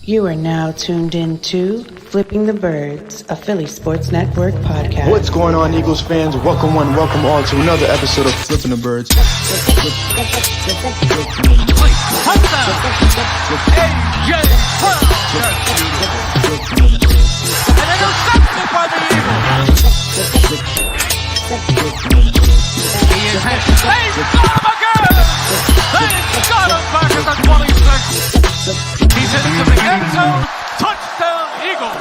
You are now tuned into Flipping the Birds, a Philly Sports Network podcast. What's going on, Eagles fans? Welcome one, welcome all to another episode of Flipping the Birds. He's into the end zone. Touchdown, Eagles.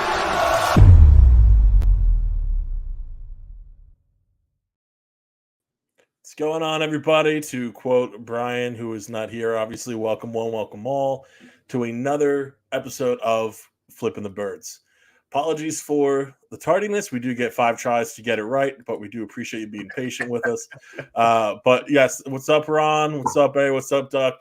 What's going on, everybody? To quote Brian, who is not here, obviously, welcome one, welcome all to another episode of Flipping the Birds. Apologies for the tardiness. We do get 5 tries to get it right, but we do appreciate you being patient with us. But yes, what's up, Ron? What's up, A? What's up, Duck?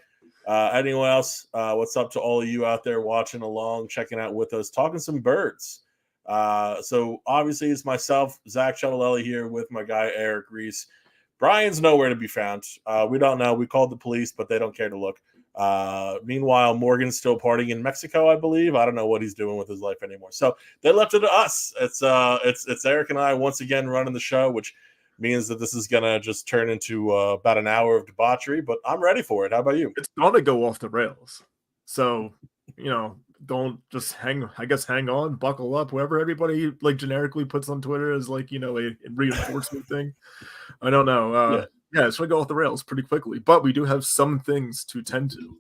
Anyone else? What's up to all of you out there watching along, checking out with us, talking some birds. So obviously it's myself, Zach Cialalelli, here with my guy Eric Reese. Brian's nowhere to be found. We don't know. We called the police, but they don't care to look. Meanwhile, Morgan's still partying in Mexico, I believe. I don't know what he's doing with his life anymore. So they left it to us. It's Eric and I once again running the show, which means that this is gonna just turn into about an hour of debauchery. But I'm ready for it. How about you? It's gonna go off the rails. So don't just hang on, buckle up. Whoever everybody like generically puts on Twitter as like a reinforcement thing. I don't know. Yeah, it's gonna go off the rails pretty quickly. But we do have some things to tend to.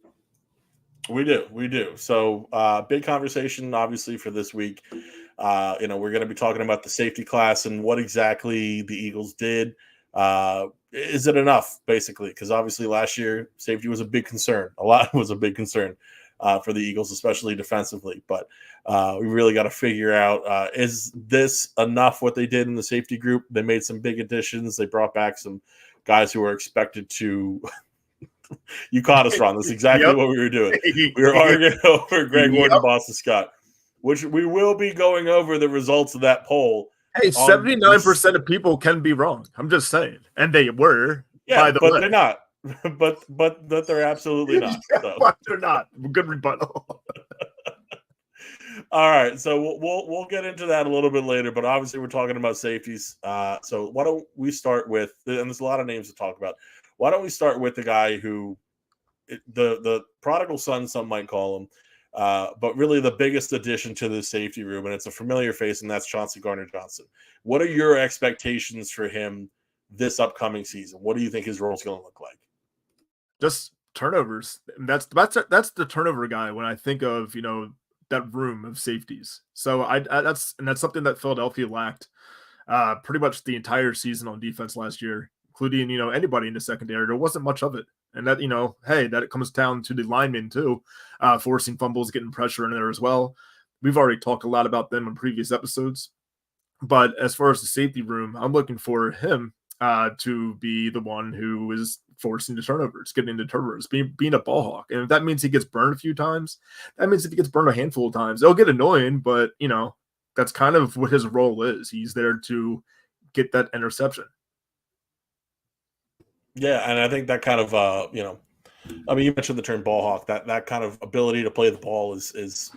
We do. So big conversation, obviously, for this week. We're going to be talking about the safety class and what exactly the Eagles did. Is it enough, basically? Because obviously last year, safety was a big concern. A lot was a big concern for the Eagles, especially defensively. But we really got to figure out, is this enough what they did in the safety group? They made some big additions. They brought back some guys who are expected to – you caught us, Ron. That's exactly what we were doing. We were arguing over Greg Ward and Boston Scott, which we will be going over the results of that poll. Hey, 79% of people can be wrong. I'm just saying. And they were, by the way. But they're not. But they're absolutely not. So. But they're not. Good rebuttal. All right, so we'll get into that a little bit later, but obviously we're talking about safeties. So why don't we start with, and there's a lot of names to talk about. Why don't we start with the guy who, the prodigal son, some might call him, but really the biggest addition to the safety room, and it's a familiar face, and that's Chauncey Gardner-Johnson. What are your expectations for him this upcoming season? What do you think his role is going to look like? Just turnovers. That's the turnover guy when I think of that room of safeties. So that's something that Philadelphia lacked pretty much the entire season on defense last year, including anybody in the secondary. There wasn't much of it. And that, that it comes down to the linemen too, forcing fumbles, getting pressure in there as well. We've already talked a lot about them in previous episodes. But as far as the safety room, I'm looking for him to be the one who is forcing the turnovers, getting into turnovers, being a ball hawk. And if that means he gets burned a few times, that means if he gets burned a handful of times, it'll get annoying. But, that's kind of what his role is. He's there to get that interception. Yeah, and I think that kind of, you mentioned the term ball hawk. That kind of ability to play the ball is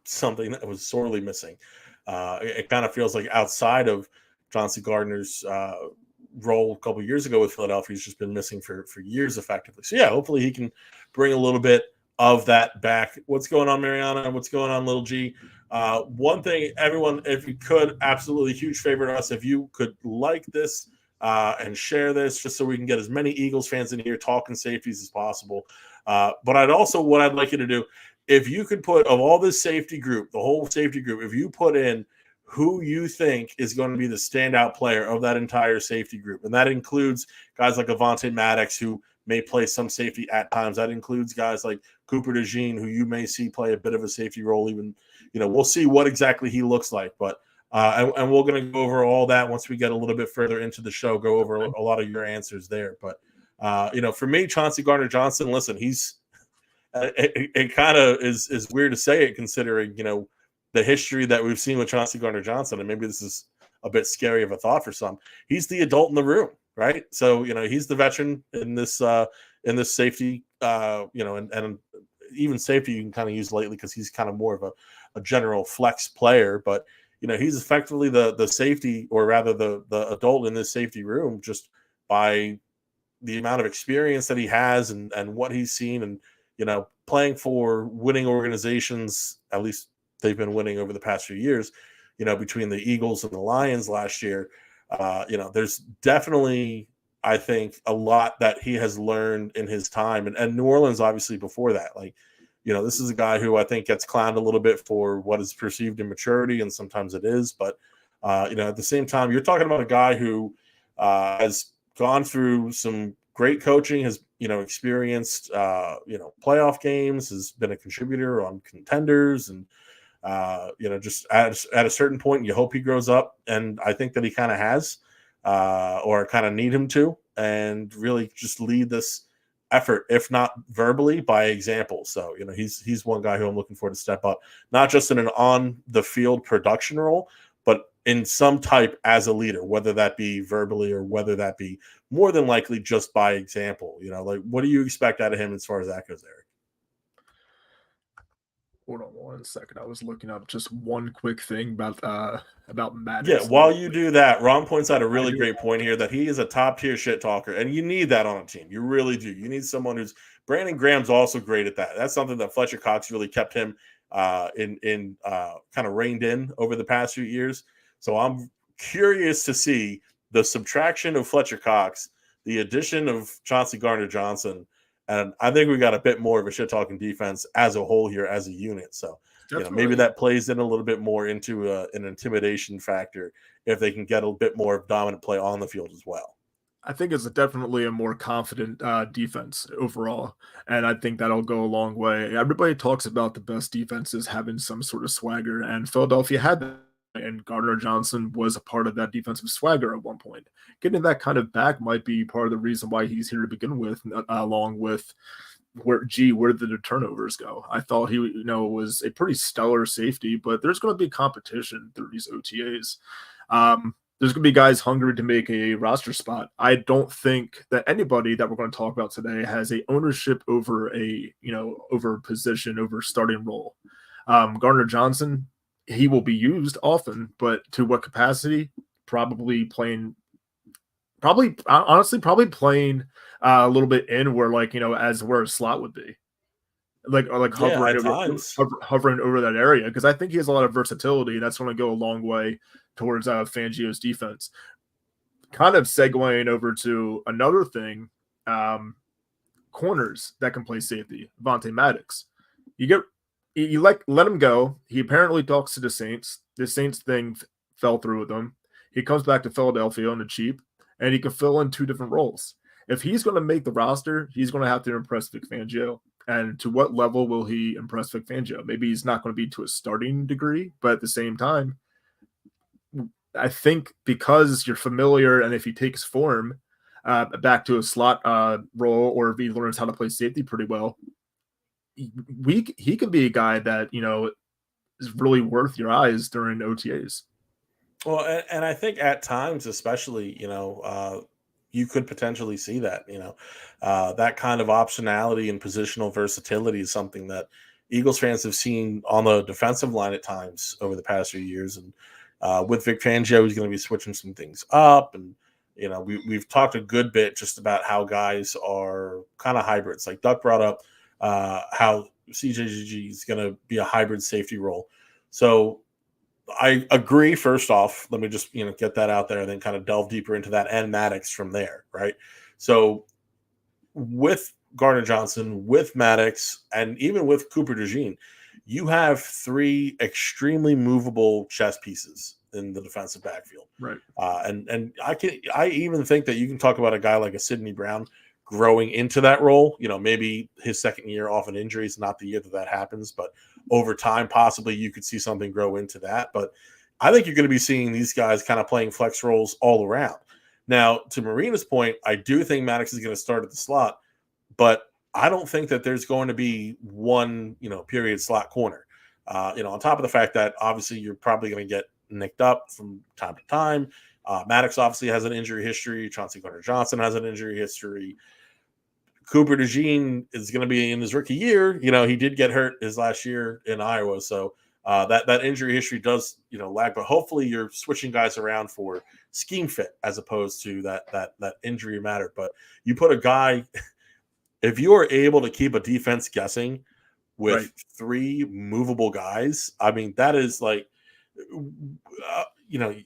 something that was sorely missing. It kind of feels like outside of Chauncey Gardner's role a couple of years ago with Philadelphia, he's just been missing for years effectively. So, yeah, hopefully he can bring a little bit of that back. What's going on, Mariana? What's going on, Little G? One thing, everyone, if you could, absolutely huge favor to us, if you could like this, and share this just so we can get as many Eagles fans in here talking safeties as possible. But what I'd like you to do, if you could put, of all this safety group, the whole safety group, if you put in who you think is going to be the standout player of that entire safety group, and that includes guys like Avonte Maddox, who may play some safety at times. That includes guys like Cooper DeJean, who you may see play a bit of a safety role. Even, we'll see what exactly he looks like, but and we're going to go over all that once we get a little bit further into the show, go over a lot of your answers there. But, for me, Chauncey Gardner-Johnson, listen, he's it kind of is weird to say it considering, the history that we've seen with Chauncey Gardner-Johnson. And maybe this is a bit scary of a thought for some. He's the adult in the room, right? So, he's the veteran in this safety, and even safety you can kind of use lately because he's kind of more of a general flex player. But, he's effectively the safety, or rather the adult in this safety room, just by the amount of experience that he has and what he's seen, and, playing for winning organizations. At least they've been winning over the past few years, between the Eagles and the Lions last year. There's definitely, I think, a lot that he has learned in his time, and New Orleans, obviously, before that. Like, this is a guy who I think gets clowned a little bit for what is perceived immaturity, and sometimes it is. But, at the same time, you're talking about a guy who has gone through some great coaching, has, experienced, playoff games, has been a contributor on contenders, and, just at a certain point, you hope he grows up. And I think that he kind of has, or kind of need him to, and really just lead this effort, if not verbally, by example. So, he's one guy who I'm looking for to step up, not just in an on the field production role, but in some type as a leader, whether that be verbally or whether that be more than likely just by example. Like, what do you expect out of him as far as that goes, Eric? Hold on one second. I was looking up just one quick thing about Maddox. Yeah, while you do that, Ron points out a really great point here, that he is a top tier shit talker, and you need that on a team. You really do. You need someone who's Brandon Graham's also great at that. That's something that Fletcher Cox really kept him in kind of reined in over the past few years. So I'm curious to see the subtraction of Fletcher Cox, the addition of Chauncey Gardner-Johnson, and I think we got a bit more of a shit talking defense as a whole here, as a unit. So, maybe that plays in a little bit more into an intimidation factor if they can get a bit more of dominant play on the field as well. I think it's definitely a more confident defense overall, and I think that'll go a long way. Everybody talks about the best defenses having some sort of swagger, and Philadelphia had that, and Gardner-Johnson was a part of that defensive swagger at one point. Getting that kind of back might be part of the reason why he's here to begin with, along with where did the turnovers go? I thought he, was a pretty stellar safety, but there's going to be competition through these OTAs. There's going to be guys hungry to make a roster spot. I don't think that anybody that we're going to talk about today has a ownership over over position, over starting role. Gardner-Johnson, he will be used often, but to what capacity? Probably playing a little bit in where, as where a slot would be. Hovering over that area, because I think he has a lot of versatility. That's going to go a long way towards Fangio's defense. Kind of segueing over to another thing, corners that can play safety. Avonte Maddox, let him go. He apparently talks to the Saints. The Saints thing fell through with him. He comes back to Philadelphia on the cheap, and he can fill in two different roles. If he's going to make the roster, he's going to have to impress Vic Fangio. And to what level will he impress Vic Fangio? Maybe he's not going to be to a starting degree, but at the same time, I think because you're familiar, and if he takes form back to a slot role, or if he learns how to play safety pretty well, he could be a guy that, is really worth your eyes during OTAs. Well, and I think at times, especially, you could potentially see that, that kind of optionality and positional versatility is something that Eagles fans have seen on the defensive line at times over the past few years. And with Vic Fangio, he's going to be switching some things up. And, we've talked a good bit just about how guys are kind of hybrids. Like Duck brought up how CJGG is going to be a hybrid safety role. So I agree. First off, let me just get that out there, and then kind of delve deeper into that and Maddox from there, right? So with Gardner-Johnson, with Maddox, and even with Cooper DeJean, you have three extremely movable chess pieces in the defensive backfield, right? And I even think that you can talk about a guy like a Sidney Brown growing into that role. Maybe his second year off an injury is not the year that happens, but over time, possibly you could see something grow into that. But I think you're going to be seeing these guys kind of playing flex roles all around. Now, to Marina's point, I do think Maddox is going to start at the slot, but I don't think that there's going to be one, period slot corner. On top of the fact that obviously you're probably going to get nicked up from time to time. Maddox obviously has an injury history. Chauncey Gardner-Johnson has an injury history. Cooper DeJean is going to be in his rookie year. He did get hurt his last year in Iowa, so that injury history does lag. But hopefully, you're switching guys around for scheme fit as opposed to that injury matter. But you put a guy, if you are able to keep a defense guessing with Right. 3 movable guys, I mean that is like.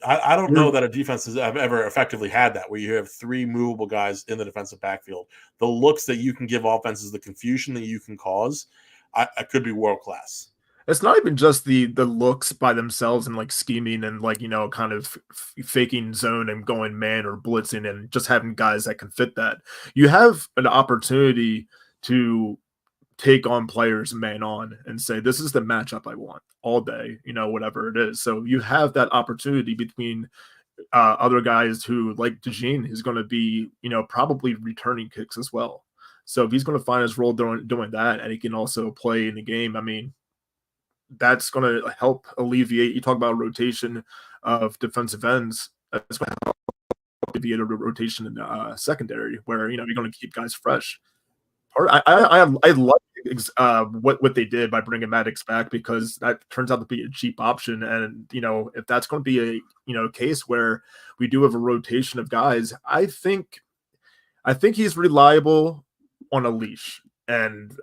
I don't know that a defense has ever effectively had that, where you have 3 movable guys in the defensive backfield. The looks that you can give offenses, the confusion that you can cause, I could be world class. It's not even just the looks by themselves and like scheming and like, kind of faking zone and going man or blitzing and just having guys that can fit that. You have an opportunity to take on players man on and say, this is the matchup I want all day, whatever it is. So you have that opportunity between other guys who, like DeJean, is going to be, probably returning kicks as well. So if he's going to find his role doing that, and he can also play in the game, I mean, that's going to help alleviate. You talk about rotation of defensive ends. That's going to help alleviate a rotation in the secondary, where you're going to keep guys fresh. I like what they did by bringing Maddox back, because that turns out to be a cheap option. And if that's going to be a case where we do have a rotation of guys, I think he's reliable on a leash. And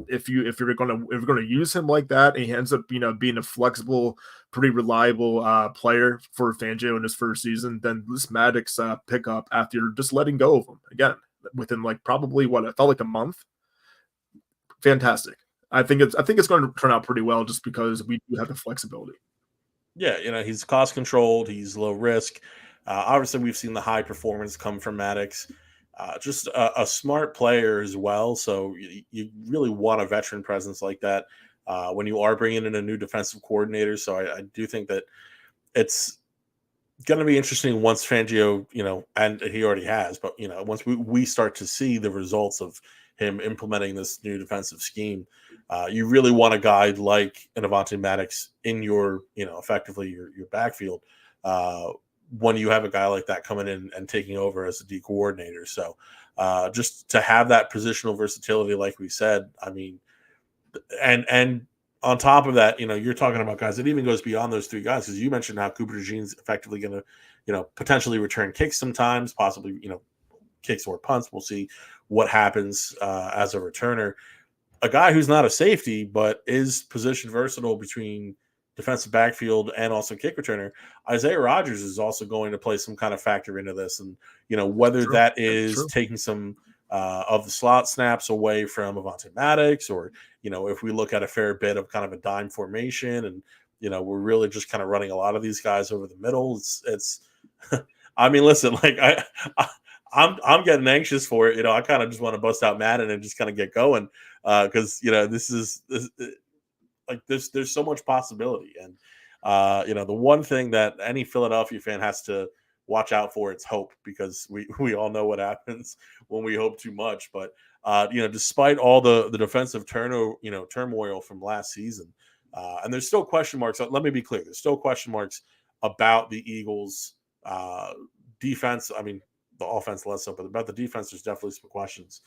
if you're going to use him like that, and he ends up being a flexible, pretty reliable player for Fangio in his first season, then this Maddox pickup, after just letting go of him again within like probably it felt like a month, fantastic. I think it's going to turn out pretty well, just because we do have the flexibility. Yeah, he's cost controlled, he's low risk. Obviously, we've seen the high performance come from Maddox. Just a smart player as well. So you really want a veteran presence like that when you are bringing in a new defensive coordinator. So I do think that it's going to be interesting once Fangio, and he already has, but once we start to see the results of him implementing this new defensive scheme, you really want a guy like an Avonte Maddox in your, effectively your backfield. When you have a guy like that coming in and taking over as a D coordinator. So just to have that positional versatility, like we said, I mean, and on top of that, you're talking about guys that even goes beyond those 3 guys, because you mentioned how Cooper DeJean's effectively going to, potentially return kicks sometimes, possibly, kicks or punts. We'll see what happens as a returner. A guy who's not a safety, but is position versatile between defensive backfield and also kick returner, Isaiah Rodgers is also going to play some kind of factor into this. And, whether that is taking some of the slot snaps away from Avonte Maddox, or, if we look at a fair bit of kind of a dime formation and, we're really just kind of running a lot of these guys over the middle. It's I mean, listen, like I'm getting anxious for it. I kind of just want to bust out Madden and just kind of get going. Cause there's so much possibility. And, the one thing that any Philadelphia fan has to watch out for, it's hope, because we all know what happens when we hope too much. But, despite all the defensive turmoil from last season, and there's still question marks. Let me be clear. There's still question marks about the Eagles defense. I mean, the offense less so, but about the defense, there's definitely some questions.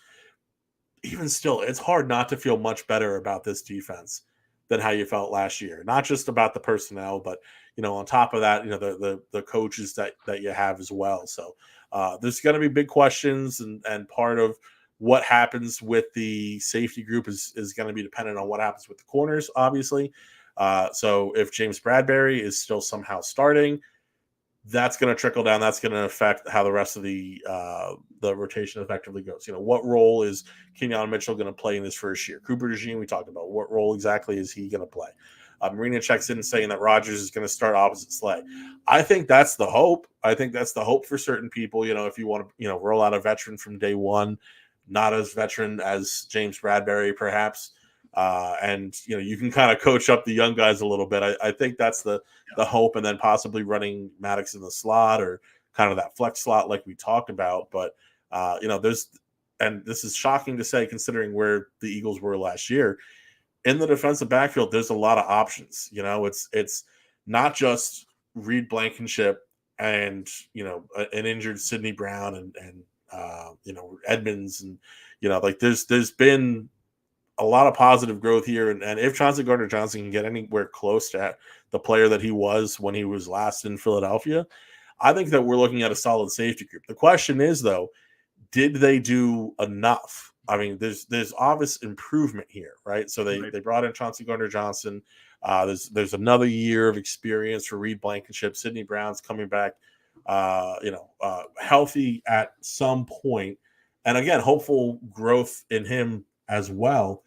Even still, it's hard not to feel much better about this defense than how you felt last year. Not just about the personnel, but on top of that, the coaches that you have as well. So there's going to be big questions, and part of what happens with the safety group is going to be dependent on what happens with the corners, obviously. So if James Bradbury is still somehow starting, that's going to trickle down. That's going to affect how the rest of the rotation effectively goes. What role is Kenyon Mitchell going to play in his first year? Cooper DeJean, we talked about. What role exactly is he going to play? Marina checks in saying that Rodgers is going to start opposite Slay. I think that's the hope. I think that's the hope for certain people. If you want to, roll out a veteran from day one, not as veteran as James Bradbury, perhaps. And you can kind of coach up the young guys a little bit. I think that's the hope, and then possibly running Maddox in the slot, or kind of that flex slot like we talked about. But there's, and this is shocking to say considering where the Eagles were last year, in the defensive backfield, there's a lot of options. It's not just Reed Blankenship and an injured Sidney Brown and Edmonds, and like there's been a lot of positive growth here. And if Chauncey Gardner-Johnson can get anywhere close to the player that he was when he was last in Philadelphia, I think that we're looking at a solid safety group. The question is, though, did they do enough? I mean, there's obvious improvement here, right? So they brought in Chauncey Gardner-Johnson. There's another year of experience for Reed Blankenship. Sidney Brown's coming back, healthy at some point. And again, hopeful growth in him as well.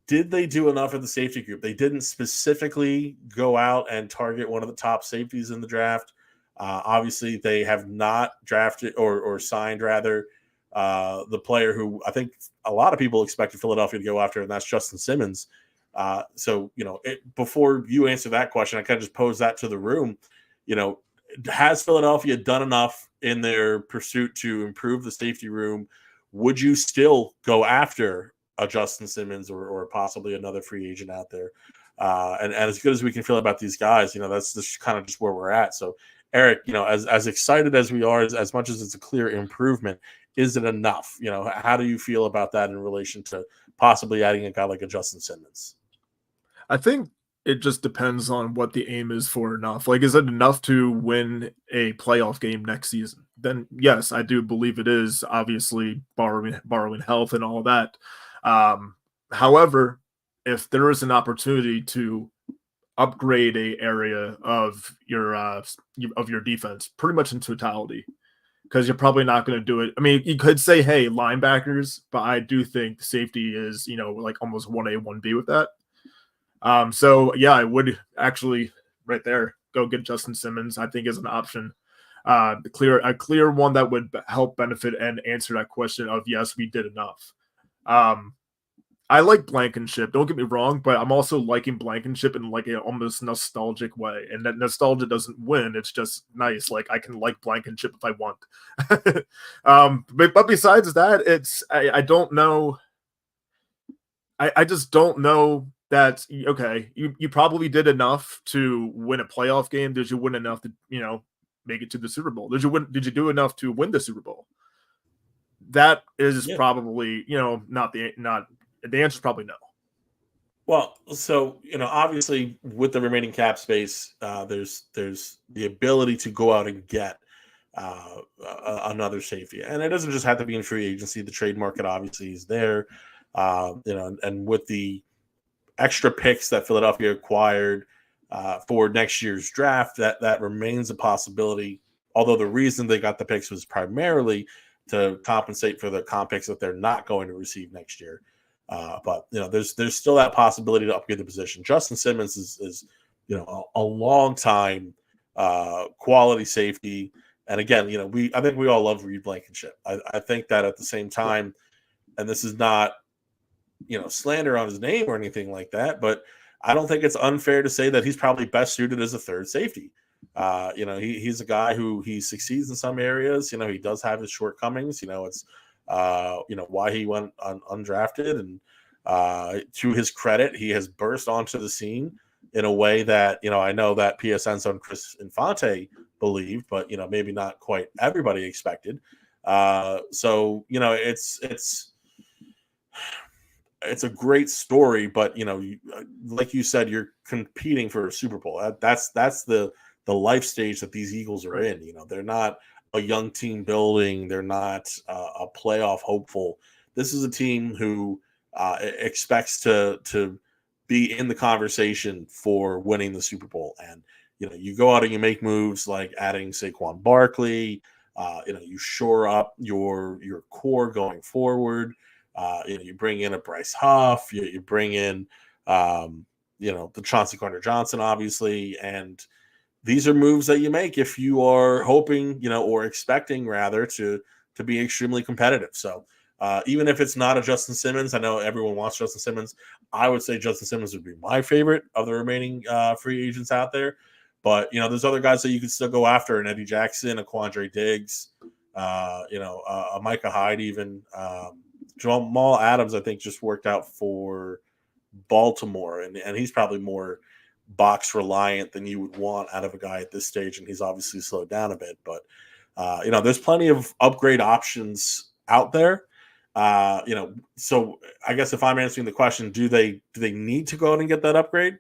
Did they do enough at the safety group? They didn't specifically go out and target one of the top safeties in the draft. Obviously, they have not drafted or signed, rather, the player who I think a lot of people expected Philadelphia to go after, and that's Justin Simmons. Before you answer that question, I kind of just pose that to the room. Has Philadelphia done enough in their pursuit to improve the safety room? Would you still go after a Justin Simmons or possibly another free agent out there? And as good as we can feel about these guys, that's just kind of just where we're at. So, Eric, as excited as we are, as much as it's a clear improvement, is it enough? How do you feel about that in relation to possibly adding a guy like a Justin Simmons? I think it just depends on what the aim is for enough. Like, is it enough to win a playoff game next season? Then yes, I do believe it is, obviously borrowing health and all that. However, if there is an opportunity to upgrade a area of your defense pretty much in totality, because you're probably not going to do it. I mean, you could say, hey, linebackers, but I do think safety is, like almost 1A, 1B with that. So yeah, I would actually right there go get Justin Simmons. I think is an option. A clear one that would help benefit and answer that question of yes, we did enough. I like Blankenship. Don't get me wrong, but I'm also liking Blankenship in like a almost nostalgic way. And that nostalgia doesn't win. It's just nice. Like I can like Blankenship if I want. But besides that, I don't know. I just don't know that, okay, you probably did enough to win a playoff game. Did you win enough to, make it to the Super Bowl? Did you do enough to win the Super Bowl? That is probably, not the answer is probably no. Well, so, obviously with the remaining cap space, there's the ability to go out and get another safety. And it doesn't just have to be in free agency. The trade market obviously is there. And with the extra picks that Philadelphia acquired for next year's draft, that remains a possibility. Although the reason they got the picks was primarily to compensate for the comp picks that they're not going to receive next year. But there's still that possibility to upgrade the position. Justin Simmons is a long time quality safety. And again, I think we all love Reed Blankenship. I think that at the same time, and this is not slander on his name or anything like that, but I don't think it's unfair to say that he's probably best suited as a third safety. He's a guy who he succeeds in some areas. He does have his shortcomings. It's why he went undrafted, and to his credit, he has burst onto the scene in a way that I know that PSN's own Chris Infante believed, but maybe not quite everybody expected. So it's a great story, but like you said, you're competing for a Super Bowl. That's the life stage that these Eagles are in. They're not a young team building. They're not a playoff hopeful. This is a team who expects to be in the conversation for winning the Super Bowl. And you go out and you make moves like adding Saquon Barkley. You shore up your core going forward. You bring in a Bryce Huff. You bring in the Chauncey Gardner-Johnson, obviously, and these are moves that you make if you are hoping, or expecting rather to be extremely competitive. So even if it's not a Justin Simmons, I know everyone wants Justin Simmons. I would say Justin Simmons would be my favorite of the remaining free agents out there. But, there's other guys that you can still go after, an Eddie Jackson, a Quandre Diggs, a Micah Hyde even. Jamal Adams, I think, just worked out for Baltimore, and he's probably more box reliant than you would want out of a guy at this stage, and he's obviously slowed down a bit. But there's plenty of upgrade options out there. So I guess if I'm answering the question, do they need to go out and get that upgrade?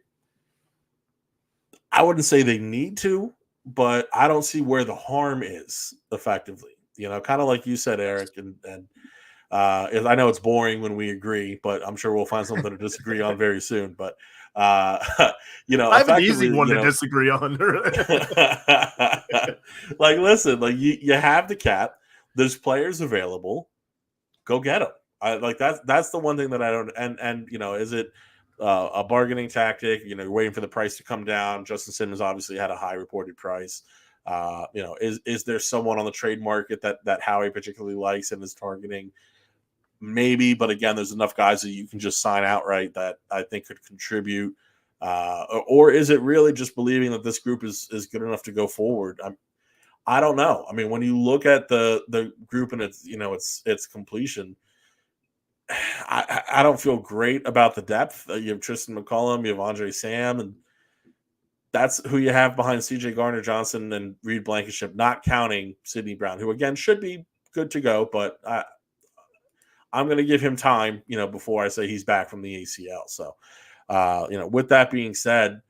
I wouldn't say they need to, but I don't see where the harm is effectively. Kind of like you said, Eric, and I know it's boring when we agree, but I'm sure we'll find something to disagree on very soon. But I have an easy one to disagree on. Like, listen, like you have the cap. There's players available. Go get them. That's the one thing that I don't. And is it a bargaining tactic? You're waiting for the price to come down. Justin Simmons obviously had a high reported price. Is there someone on the trade market that Howie particularly likes and is targeting? Maybe, but again, there's enough guys that you can just sign outright that I think could contribute. Or is it really just believing that this group is good enough to go forward? I don't know. I mean, when you look at the group and its completion, I don't feel great about the depth. You have Tristan McCollum, you have Andre Sam, and that's who you have behind CJ Gardner-Johnson and Reed Blankenship, not counting Sidney Brown, who again should be good to go, but I'm going to give him time, before I say he's back from the ACL. So, with that being said,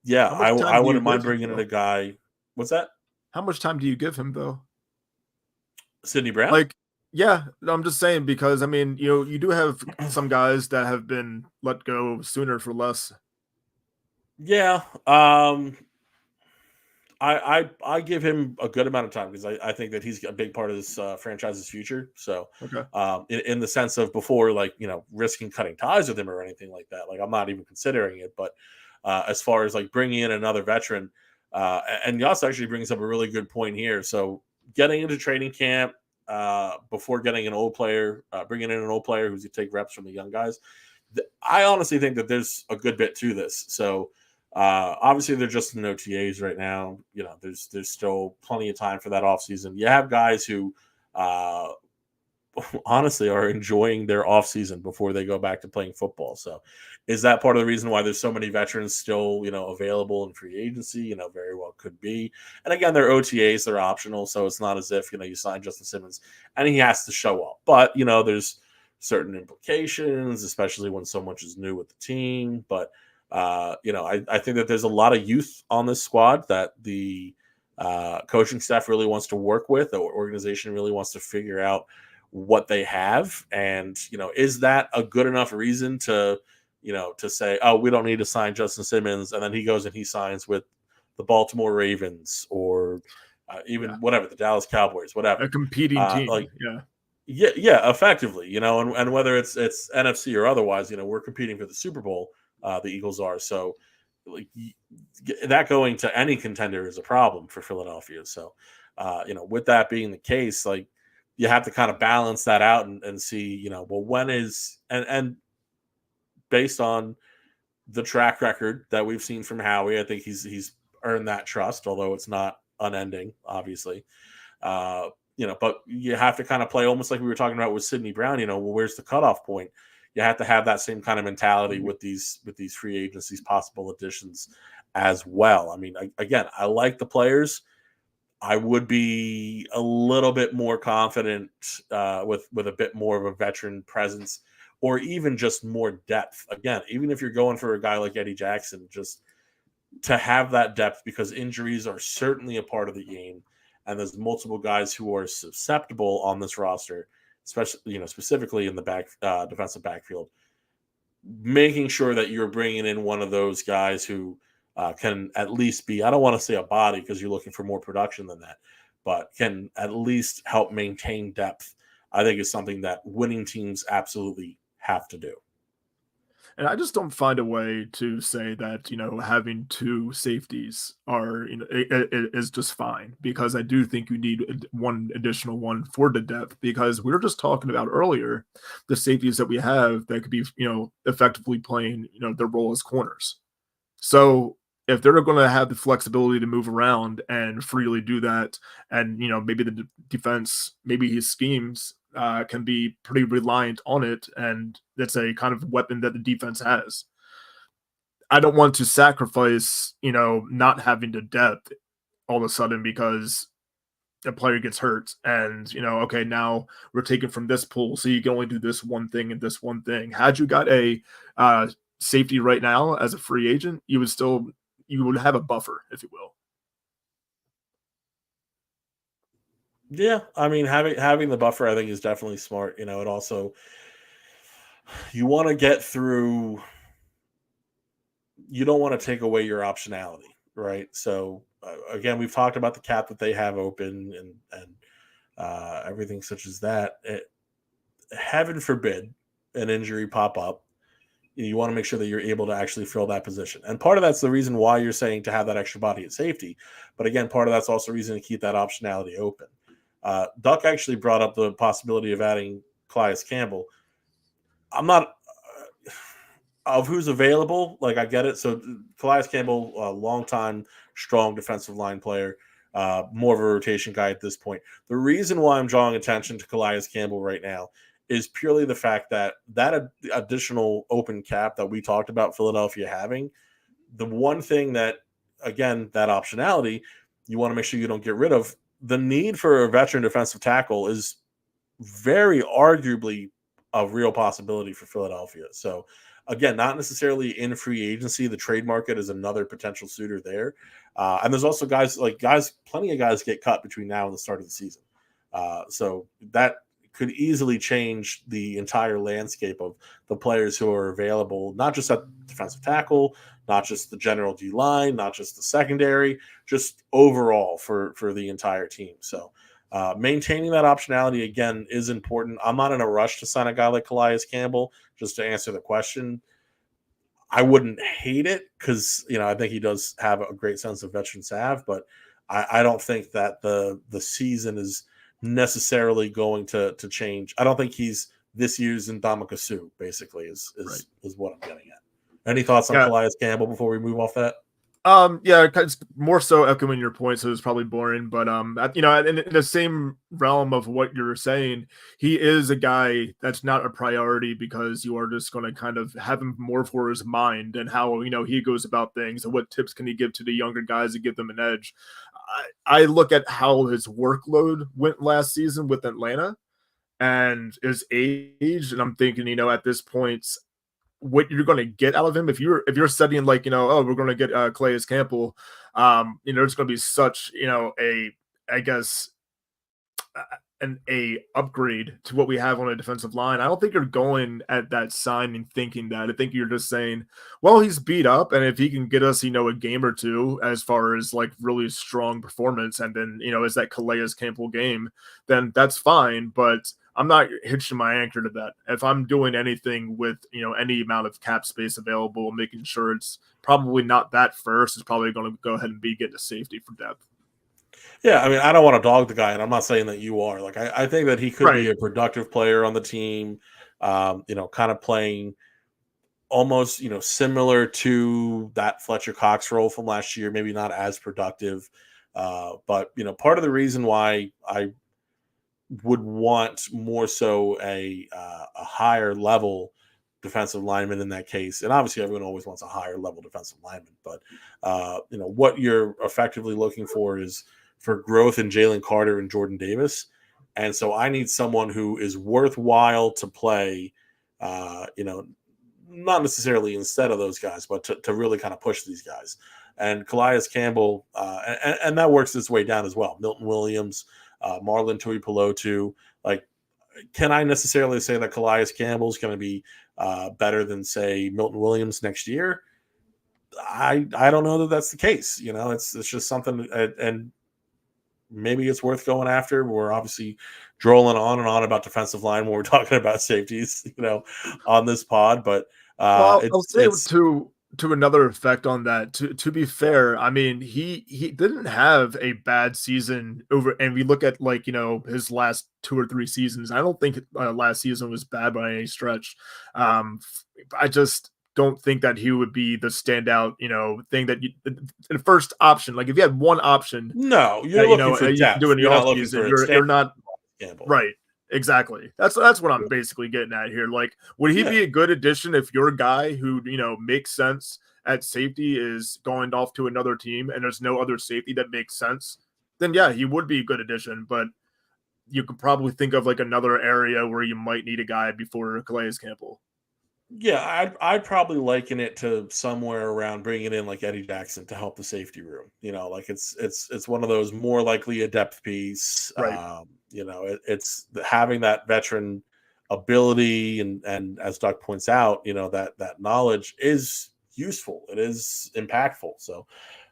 yeah, I wouldn't mind bringing in a guy. What's that? How much time do you give him, though? Sidney Brown? Yeah, I'm just saying, because, I mean, you do have some guys that have been let go sooner for less. Yeah. I give him a good amount of time because I think that he's a big part of this franchise's future. So, okay. in the sense of before, risking cutting ties with him or anything like that, I'm not even considering it. But as far as bringing in another veteran, and Yas actually brings up a really good point here. So, getting into training camp before getting an old player, bringing in an old player who's going to take reps from the young guys, I honestly think that there's a good bit to this. So. Obviously, they're just in OTAs right now. There's still plenty of time for that offseason. You have guys who honestly are enjoying their offseason before they go back to playing football. So is that part of the reason why there's so many veterans still, available in free agency? Very well could be. And again, they're OTAs, they're optional. So it's not as if, you sign Justin Simmons and he has to show up. But, there's certain implications, especially when so much is new with the team. But I think that there's a lot of youth on this squad that the coaching staff really wants to work with. The organization really wants to figure out what they have. And, is that a good enough reason to say, oh, we don't need to sign Justin Simmons. And then he goes and he signs with the Baltimore Ravens or even whatever, the Dallas Cowboys, whatever. A competing team. Yeah, effectively, and whether it's NFC or otherwise, we're competing for the Super Bowl. The Eagles are. So that going to any contender is a problem for Philadelphia. So, with that being the case, you have to kind of balance that out and see, when is, and based on the track record that we've seen from Howie, I think he's earned that trust, although it's not unending, obviously. But you have to kind of play almost like we were talking about with Sidney Brown, where's the cutoff point? You have to have that same kind of mentality with these free agents, these possible additions as well. I mean, again, I like the players. I would be a little bit more confident with a bit more of a veteran presence or even just more depth. Again, even if you're going for a guy like Eddie Jackson, just to have that depth because injuries are certainly a part of the game. And there's multiple guys who are susceptible on this roster, especially, specifically in the back defensive backfield, making sure that you're bringing in one of those guys who can at least be, I don't want to say a body because you're looking for more production than that, but can at least help maintain depth, I think is something that winning teams absolutely have to do. And I just don't find a way to say that, having two safeties are, it is just fine, because I do think you need one additional one for the depth, because we were just talking about earlier the safeties that we have that could be, effectively playing, their role as corners. So if they're going to have the flexibility to move around and freely do that, and, maybe the defense, maybe his schemes can be pretty reliant on it, and it's a kind of weapon that the defense has. I don't want to sacrifice, not having the depth all of a sudden because a player gets hurt and, okay, now we're taking from this pool, so you can only do this one thing and this one thing. Had you got a safety right now as a free agent, you would have a buffer, if you will. Yeah, I mean, having the buffer, I think, is definitely smart. It also, you want to get through. You don't want to take away your optionality, right? So again, we've talked about the cap that they have open and everything such as that. Heaven forbid an injury pop up. You want to make sure that you're able to actually fill that position. And part of that's the reason why you're saying to have that extra body at safety. But again, part of that's also a reason to keep that optionality open. Duck actually brought up the possibility of adding Calais Campbell. I'm not of who's available. Like, I get it. So Calais Campbell, a longtime strong defensive line player, more of a rotation guy at this point. The reason why I'm drawing attention to Calais Campbell right now is purely the fact that additional open cap that we talked about Philadelphia having, the one thing that, again, that optionality, you want to make sure you don't get rid of. The need for a veteran defensive tackle is very arguably a real possibility for Philadelphia. So, again, not necessarily in free agency. The trade market is another potential suitor there. And there's also plenty of guys get cut between now and the start of the season. So that could easily change the entire landscape of the players who are available, not just at defensive tackle, not just the general D line, not just the secondary, just overall for the entire team. So maintaining that optionality, again, is important. I'm not in a rush to sign a guy like Calais Campbell. Just to answer the question, I wouldn't hate it because, I think he does have a great sense of veteran salve, but I don't think that the season is necessarily going to change. I don't think he's this year's Ndamukong Suh, basically, is what I'm getting at. Any thoughts on Calais Campbell before we move off that? Yeah, it's more so echoing your point, so it's probably boring, but in the same realm of what you're saying, he is a guy that's not a priority because you are just going to kind of have him more for his mind and how he goes about things and what tips can he give to the younger guys to give them an edge. I look at how his workload went last season with Atlanta and his age, and I'm thinking, at this point, what you're going to get out of him if you're studying we're going to get Calais Campbell, there's going to be such an upgrade to what we have on a defensive line. I don't think you're going at that signing thinking that. I think you're just saying, well, he's beat up, and if he can get us a game or two as far as really strong performance, and then is that Calais Campbell game, then that's fine. But I'm not hitching my anchor to that. If I'm doing anything with, any amount of cap space available, making sure it's probably not that first, it's probably going to go ahead and be getting a safety for depth. Yeah, I mean, I don't want to dog the guy, and I'm not saying that you are. Like, I think that he could be a productive player on the team, kind of playing almost, similar to that Fletcher Cox role from last year, maybe not as productive. But, part of the reason why I would want more so a higher level defensive lineman in that case. And obviously everyone always wants a higher level defensive lineman, but what you're effectively looking for is for growth in Jalen Carter and Jordan Davis. And so I need someone who is worthwhile to play, not necessarily instead of those guys, but to really kind of push these guys. And Calais Campbell, and that works its way down as well. Milton Williams, Marlon Tuipulotu. Like, can I necessarily say that Calais Campbell is going to be better than, say, Milton Williams next year? I don't know that that's the case. It's just something, and maybe it's worth going after. We're obviously drolling on and on about defensive line when we're talking about safeties, on this pod. But I'll say to another effect on that. To be fair, I mean, he didn't have a bad season over, and we look at his last 2 or 3 seasons. I don't think last season was bad by any stretch. I just don't think that he would be the standout, thing that the first option. Like, if you had one option, no, you're looking for depth. Doing the off season, you're not Campbell. Right. Exactly. That's what I'm basically getting at here. Like, would he be a good addition if your guy who, makes sense at safety is going off to another team and there's no other safety that makes sense? then yeah, he would be a good addition. But you could probably think of like another area where you might need a guy before Calais Campbell. Yeah, I'd probably liken it to somewhere around bringing in like Eddie Jackson to help the safety room. Like it's one of those more likely a depth piece. Right. It's having that veteran ability and as Doug points out, that knowledge is useful. It is impactful. So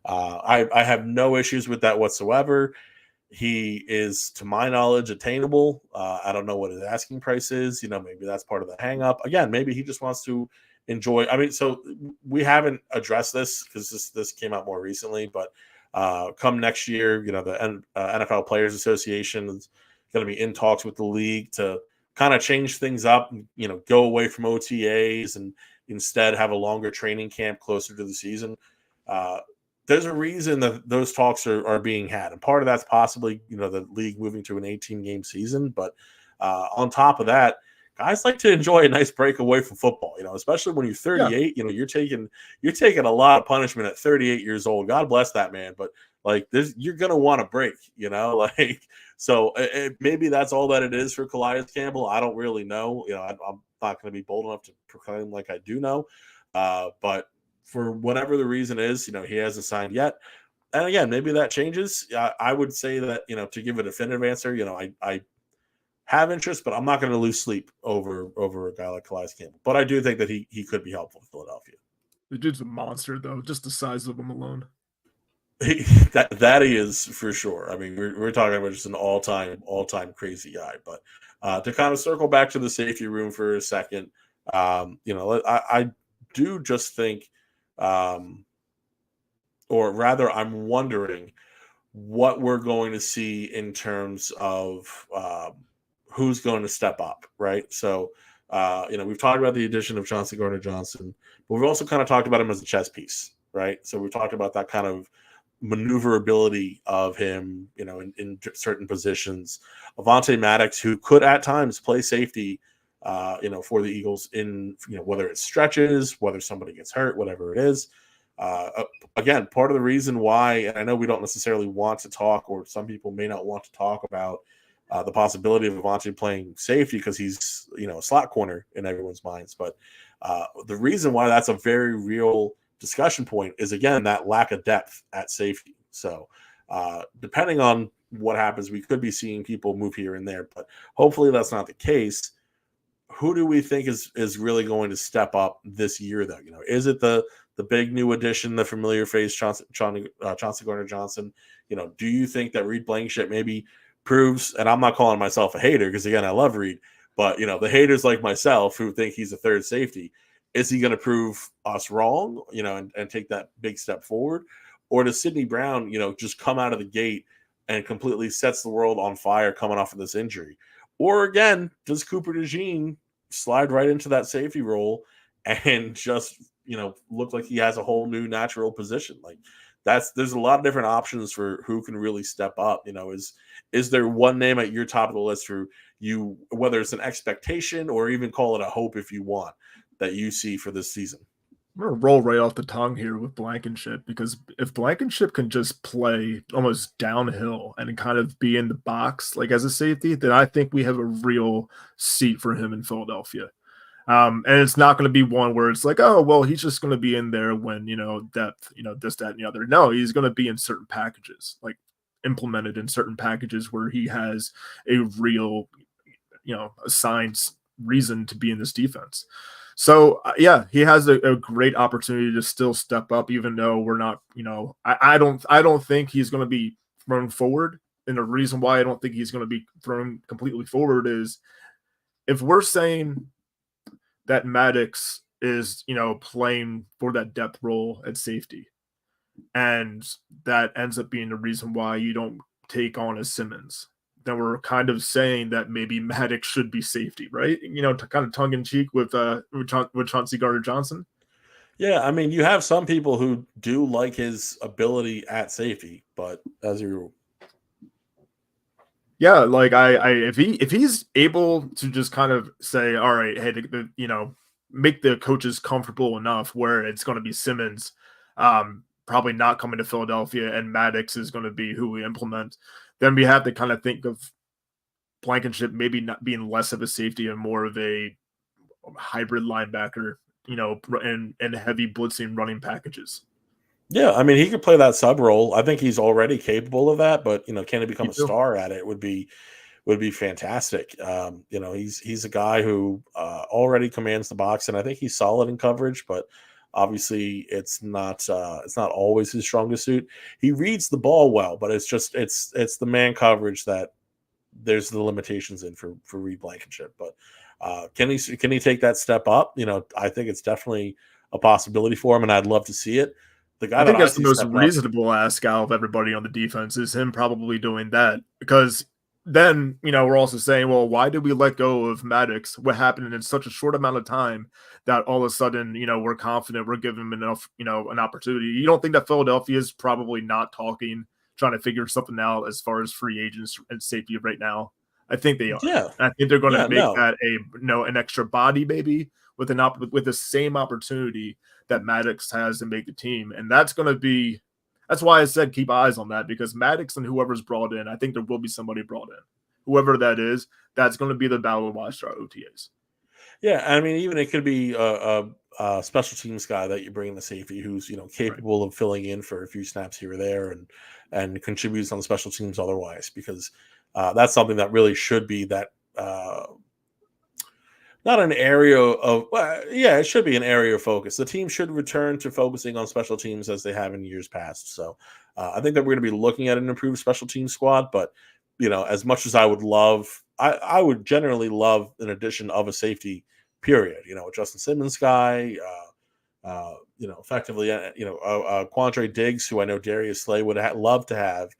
I have no issues with that whatsoever. He is, to my knowledge, attainable. I don't know what his asking price is. Maybe that's part of the hang up. Again, maybe he just wants to enjoy. I mean, so we haven't addressed this because this came out more recently, but come next year, the NFL Players Association is going to be in talks with the league to kind of change things up, go away from OTAs and instead have a longer training camp closer to the season. There's a reason that those talks are being had. And part of that's possibly, the league moving to an 18-game season. But on top of that, guys like to enjoy a nice break away from football, especially when you're 38, you're taking a lot of punishment at 38 years old. God bless that man. But like this, you're going to want a break, so maybe that's all that it is for Calais Campbell. I don't really know. I'm not going to be bold enough to proclaim like I do know. But for whatever the reason is, he hasn't signed yet. And again, maybe that changes. I would say that, to give a definitive answer, I have interest, but I'm not going to lose sleep over a guy like Calais Campbell. But I do think that he could be helpful to Philadelphia. The dude's a monster, though, just the size of him alone. That he is for sure. I mean, we're talking about just an all-time crazy guy. But to kind of circle back to the safety room for a second, I do just think, or rather, I'm wondering what we're going to see in terms of who's going to step up, right? So, we've talked about the addition of Chauncey Gardner-Johnson, but we've also kind of talked about him as a chess piece, right? So we've talked about that kind of maneuverability of him, in certain positions. Avonte Maddox, who could at times play safety, for the Eagles in, whether it's stretches, whether somebody gets hurt, whatever it is. Again, part of the reason why, and I know we don't necessarily want to talk, or some people may not want to talk about the possibility of Avonte playing safety because he's, a slot corner in everyone's minds. But the reason why that's a very real discussion point is, again, that lack of depth at safety. So depending on what happens, we could be seeing people move here and there, but hopefully that's not the case. Who do we think is really going to step up this year, though? Is it the big new addition, the familiar face, Chauncey Gardner-Johnson? Do you think that Reed Blankenship maybe proves, and I'm not calling myself a hater because, again, I love Reed, but, the haters like myself who think he's a third safety, is he going to prove us wrong, and take that big step forward? Or does Sidney Brown, just come out of the gate and completely sets the world on fire coming off of this injury? Or again, does Cooper DeJean slide right into that safety role and just, look like he has a whole new natural position? Like there's a lot of different options for who can really step up. Is there one name at your top of the list for you, whether it's an expectation or even call it a hope if you want, that you see for this season? I'm going to roll right off the tongue here with Blankenship, because if Blankenship can just play almost downhill and kind of be in the box, like as a safety, then I think we have a real seat for him in Philadelphia. And it's not going to be one where it's like, oh, well, he's just going to be in there when, depth, this, that, and the other. No, he's going to be in certain packages, like implemented in certain packages where he has a real, assigned reason to be in this defense. So yeah, he has a great opportunity to still step up, even though we're not, I don't think he's going to be thrown forward. And the reason why I don't think he's going to be thrown completely forward is if we're saying that Maddox is, playing for that depth role at safety, and that ends up being the reason why you don't take on a Simmons, then we're kind of saying that maybe Maddox should be safety, right? To kind of tongue in cheek with Chauncey Gardner-Johnson. Yeah, I mean, you have some people who do like his ability at safety, but as you, yeah, like if he's able to just kind of say, all right, hey, make the coaches comfortable enough where it's going to be Simmons, probably not coming to Philadelphia, and Maddox is going to be who we implement, then we have to kind of think of Blankenship maybe not being less of a safety and more of a hybrid linebacker, and heavy blitzing running packages. Yeah, I mean, he could play that sub role. I think he's already capable of that, but can he become Me a too. star at it would be fantastic. He's a guy who already commands the box, and I think he's solid in coverage, but obviously it's not always his strongest suit. He reads the ball well, but it's the man coverage that there's the limitations in for Reed Blankenship. But can he take that step up? I think it's definitely a possibility for him, and I'd love to see it. The guy I that think I that's the see most stepping up. reasonable ask out of everybody on the defense is him probably doing that, because then, we're also saying, well, why did we let go of Maddox? What happened in such a short amount of time that all of a sudden, we're confident we're giving him enough, an opportunity. You don't think that Philadelphia is probably not talking, trying to figure something out as far as free agents and safety right now? I think they are. Yeah, And I think they're going to yeah, make no, that an extra body, maybe with with the same opportunity that Maddox has to make the team. And that's why I said keep eyes on that, because Maddox and whoever's brought in, I think there will be somebody brought in. Whoever that is, that's going to be the battle of watch our OTAs. yeah. I mean, even it could be a special teams guy that you bring in the safety who's Right. capable of filling in for a few snaps here or there and contributes on special teams otherwise, because that's something that really should be that. Not an area of, well, yeah, it should be an area of focus. The team should return to focusing on special teams as they have in years past. So I think that we're going to be looking at an improved special team squad. But as much as I would love, I would generally love an addition of a safety. Period. A Justin Simmons guy. Effectively, Quandre Diggs, who I know Darius Slay would love to have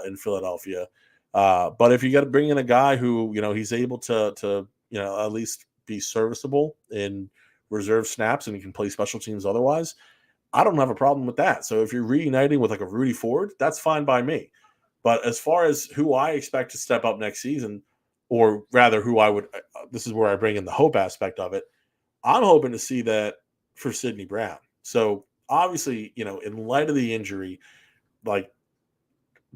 in Philadelphia. But if you got to bring in a guy who he's able to at least be serviceable in reserve snaps and he can play special teams otherwise, I don't have a problem with that. So if you're reuniting with like a Rudy Ford, that's fine by me. But as far as who I expect to step up next season, or rather who I would, this is where I bring in the hope aspect of it. I'm hoping to see that for Sidney Brown. So obviously, in light of the injury, like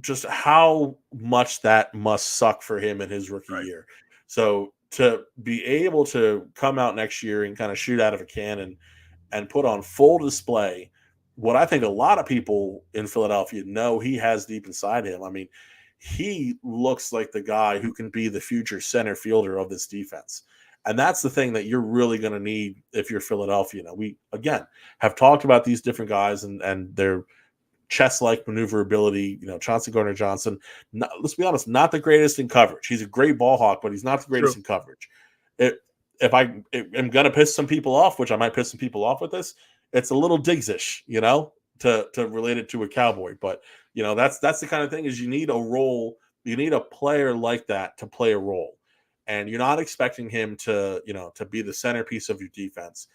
just how much that must suck for him in his rookie Right. year. So to be able to come out next year and kind of shoot out of a cannon and put on full display what I think a lot of people in Philadelphia know he has deep inside him. I mean, he looks like the guy who can be the future center fielder of this defense. And that's the thing that you're really going to need if you're Philadelphia. We, again, have talked about these different guys and their chess-like maneuverability. Chauncey Gardner-Johnson, let's be honest, not the greatest in coverage. He's a great ball hawk, but he's not the greatest True. in coverage. If I am going to piss some people off, which I might piss some people off with this, it's a little Diggs-ish, to relate it to a Cowboy. But, that's the kind of thing is you need a role. You need a player like that to play a role. And you're not expecting him to be the centerpiece of your defense.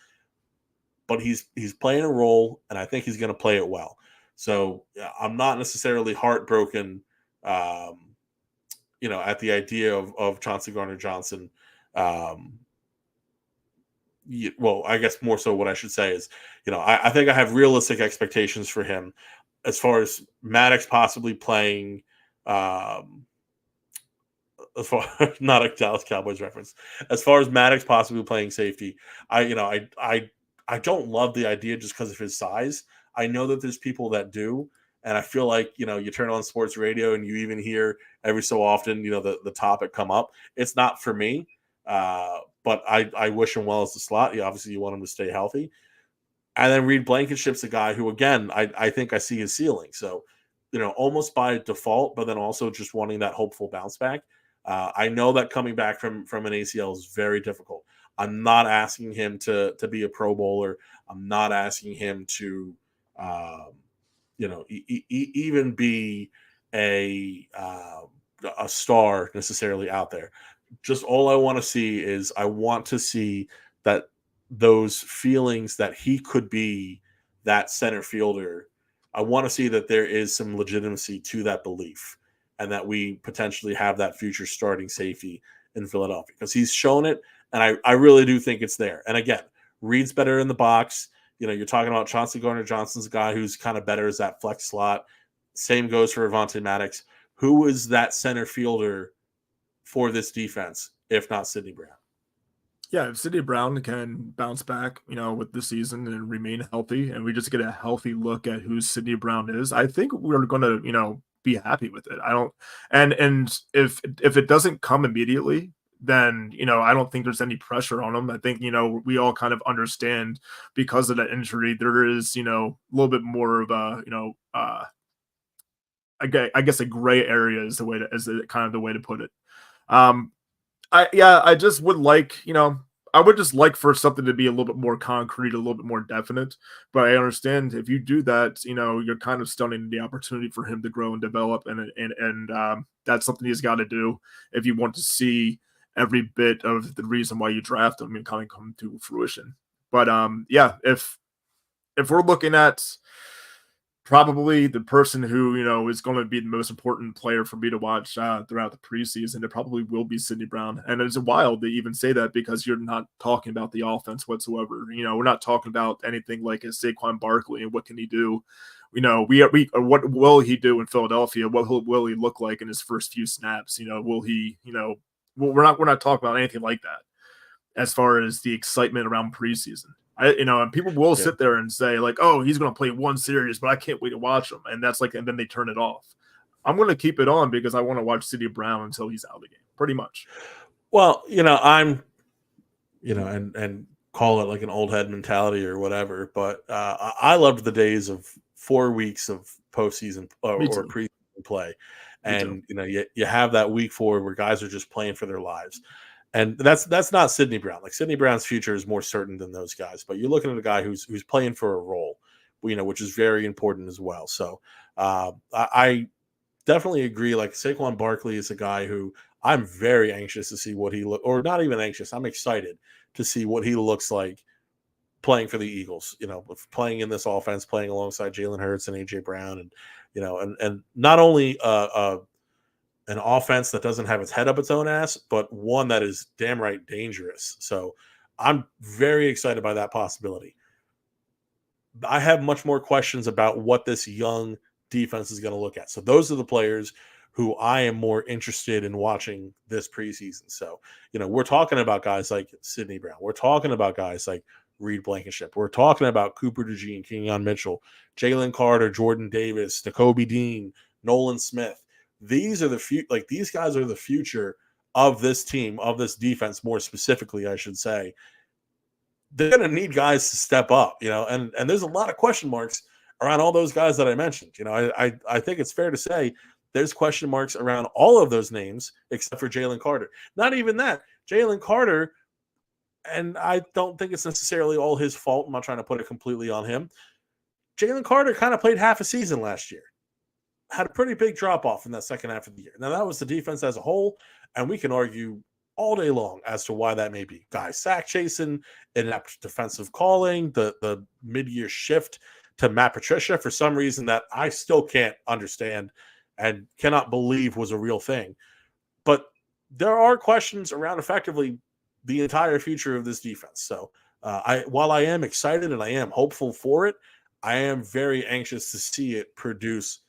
But he's playing a role, and I think he's going to play it well. So I'm not necessarily heartbroken, at the idea of Chauncey Gardner-Johnson. Well, I guess more so what I should say is, I think I have realistic expectations for him as far as Maddox possibly playing, as far not a Dallas Cowboys reference, as far as Maddox possibly playing safety. I don't love the idea just because of his size. I know that there's people that do, and I feel like you turn on sports radio and you even hear every so often the topic come up. It's not for me. But I wish him well as the slot. Obviously, you want him to stay healthy. And then Reed Blankenship's a guy who, again, I think I see his ceiling. So, almost by default, but then also just wanting that hopeful bounce back. I know that coming back from an ACL is very difficult. I'm not asking him to be a Pro Bowler. I'm not asking him to, even be a star necessarily out there. Just all I want to see is I want to see that those feelings that he could be that center fielder. I want to see that there is some legitimacy to that belief and that we potentially have that future starting safety in Philadelphia because he's shown it. And I really do think it's there. And again, Reed's better in the box. You're talking about Chauncey Gardner-Johnson's a guy who's kind of better as that flex slot. Same goes for Avonte Maddox. Who is that center fielder for this defense, if not Sidney Brown? Yeah, if Sidney Brown can bounce back, with the season and remain healthy, and we just get a healthy look at who Sidney Brown is, I think we're going to, be happy with it. I don't, and if it doesn't come immediately, then I don't think there's any pressure on him. I think we all kind of understand because of that injury, there is a little bit more of a I guess a gray area is kind of the way to put it. I just would like, I would just like for something to be a little bit more concrete, a little bit more definite. But I understand if you do that, you're kind of stunning the opportunity for him to grow and develop, and that's something he's got to do if you want to see every bit of the reason why you draft him and kind of come to fruition. But if we're looking at probably the person who, is going to be the most important player for me to watch throughout the preseason, it probably will be Sidney Brown. And it's wild to even say that because you're not talking about the offense whatsoever. We're not talking about anything like a Saquon Barkley and what can he do. What will he do in Philadelphia? What will he look like in his first few snaps? Will he, we're not talking about anything like that as far as the excitement around preseason. And people will sit there and say like, oh, he's going to play one series, but I can't wait to watch him. And then they turn it off. I'm going to keep it on because I want to watch Sidney Brown until he's out of the game, pretty much. Well, I'm, and call it like an old head mentality or whatever, but I loved the days of 4 weeks of postseason or preseason play. And, you have that week 4 where guys are just playing for their lives. And that's not Sidney Brown. Like Sidney Brown's future is more certain than those guys. But you're looking at a guy who's playing for a role, which is very important as well. So I definitely agree. Like Saquon Barkley is a guy who I'm very anxious to see what or not even anxious. I'm excited to see what he looks like playing for the Eagles. Playing in this offense, playing alongside Jalen Hurts and AJ Brown, and and not only an offense that doesn't have its head up its own ass, but one that is damn right dangerous. So I'm very excited by that possibility. I have much more questions about what this young defense is going to look at. So those are the players who I am more interested in watching this preseason. So, we're talking about guys like Sidney Brown. We're talking about guys like Reed Blankenship. We're talking about Cooper DeJean, Kenyon Mitchell, Jalen Carter, Jordan Davis, Nakobe Dean, Nolan Smith. These are these guys are the future of this team, of this defense, more specifically, I should say. They're going to need guys to step up, and there's a lot of question marks around all those guys that I mentioned. I think it's fair to say there's question marks around all of those names except for Jalen Carter. Not even that. Jalen Carter, and I don't think it's necessarily all his fault. I'm not trying to put it completely on him. Jalen Carter kind of played half a season last year. Had a pretty big drop-off in that second half of the year. Now, that was the defense as a whole, and we can argue all day long as to why that may be. Guys sack chasing, inept defensive calling, the mid-year shift to Matt Patricia for some reason that I still can't understand and cannot believe was a real thing. But there are questions around effectively the entire future of this defense. So while I am excited and I am hopeful for it, I am very anxious to see it produce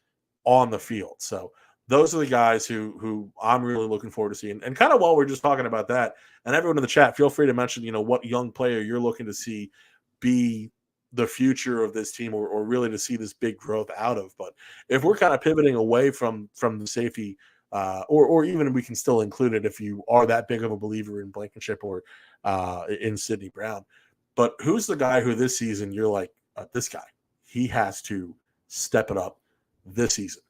on the field. So those are the guys who I'm really looking forward to seeing. And kind of while we're just talking about that, and everyone in the chat, feel free to mention, what young player you're looking to see be the future of this team or really to see this big growth out of. But if we're kind of pivoting away from the safety, or even we can still include it if you are that big of a believer in Blankenship or in Sidney Brown. But who's the guy who this season you're like, this guy, he has to step it up this season.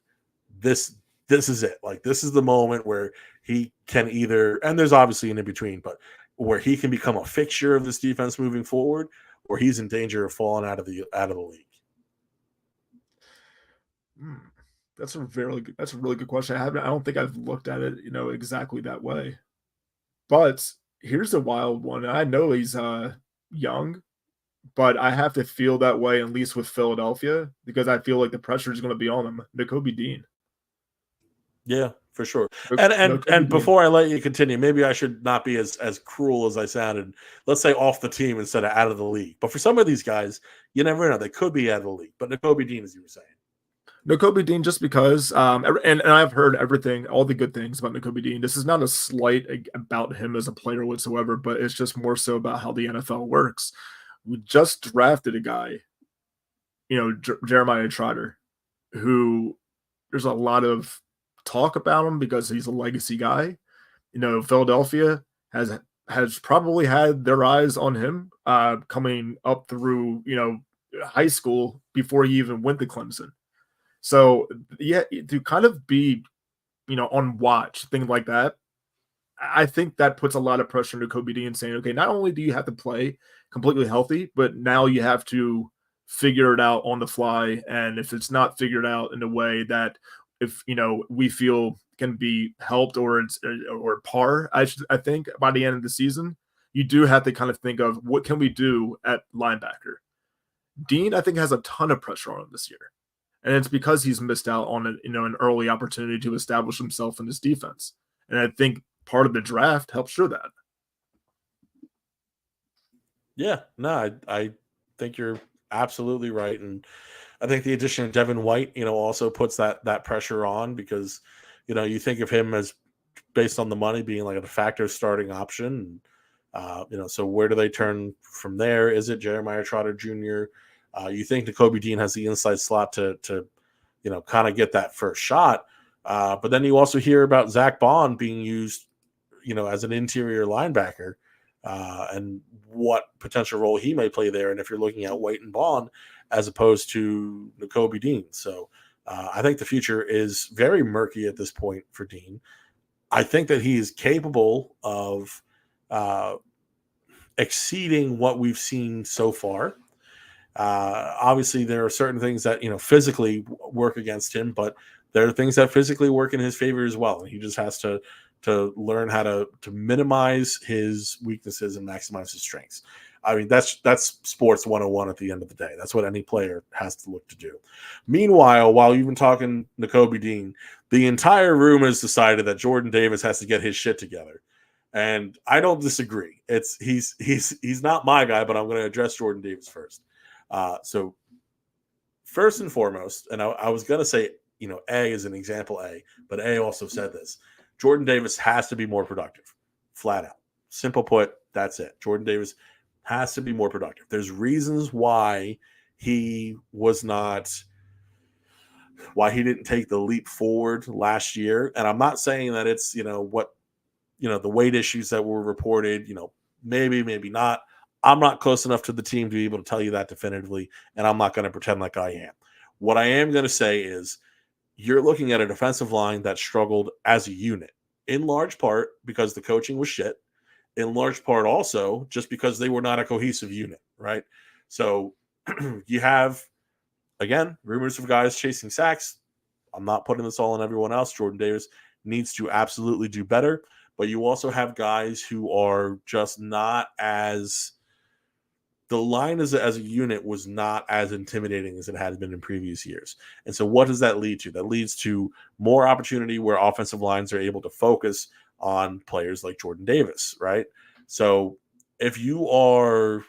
This is it. Like, this is the moment where he can either, and there's obviously an in-between, but where he can become a fixture of this defense moving forward, or he's in danger of falling out of the league. That's a really good question. I don't think I've looked at it, exactly that way. But here's a wild one. I know he's young, but I have to feel that way, at least with Philadelphia, because I feel like the pressure is going to be on him. Nakobe Dean. Yeah, for sure. No, And no and Kobe and Dean. before I let you continue, maybe I should not be as cruel as I sounded. Let's say off the team instead of out of the league. But for some of these guys, you never know. They could be out of the league. But Kobe Dean, as you were saying. No Kobe Dean, just because, and I've heard everything, all the good things about Kobe Dean. This is not a slight about him as a player whatsoever, but it's just more so about how the NFL works. We just drafted a guy, Jeremiah Trotter, who there's a lot of talk about him because he's a legacy guy. Philadelphia has probably had their eyes on him coming up through high school before he even went to Clemson. So yeah, to kind of be on watch, things like that, I think that puts a lot of pressure into Kobe Dean saying, okay, not only do you have to play completely healthy, but now you have to figure it out on the fly. And if it's not figured out in a way that if we feel can be helped or it's or par, I think by the end of the season, you do have to kind of think of what can we do at linebacker. Dean, I think, has a ton of pressure on him this year. And it's because he's missed out on an early opportunity to establish himself in this defense. And I think part of the draft helps show that. Yeah, no, I think you're absolutely right, and I think the addition of Devin White, also puts that pressure on because, you think of him as based on the money being like a de facto starting option. So where do they turn from there? Is it Jeremiah Trotter Jr.? You think the Kobe Dean has the inside slot to kind of get that first shot. But then you also hear about Zach Bond being used, as an interior linebacker and what potential role he may play there. And if you're looking at White and Bond as opposed to Kobe Dean. So I think the future is very murky at this point for Dean. I think that he is capable of exceeding what we've seen so far. Obviously, there are certain things that physically work against him, but there are things that physically work in his favor as well. And he just has to learn how to minimize his weaknesses and maximize his strengths. I mean, that's sports 101 at the end of the day. That's what any player has to look to do. Meanwhile, while you've been talking to Kobe Dean, the entire room has decided that Jordan Davis has to get his shit together. And I don't disagree. He's not my guy, but I'm going to address Jordan Davis first. So first and foremost, and I was going to say, A is an example A, but A also said this. Jordan Davis has to be more productive, flat out. Simple put, that's it. Jordan Davis has to be more productive. There's reasons why he didn't take the leap forward last year. And I'm not saying that it's, the weight issues that were reported, maybe not. I'm not close enough to the team to be able to tell you that definitively, and I'm not going to pretend like I am. What I am going to say is you're looking at a defensive line that struggled as a unit, in large part because the coaching was shit, in large part also just because they were not a cohesive unit, right? So you have, again, rumors of guys chasing sacks. I'm not putting this all on everyone else. Jordan Davis needs to absolutely do better, but you also have guys who are just not as – the line as a unit was not as intimidating as it had been in previous years. And so what does that lead to? That leads to more opportunity where offensive lines are able to focus on players like Jordan Davis, right? So if you are,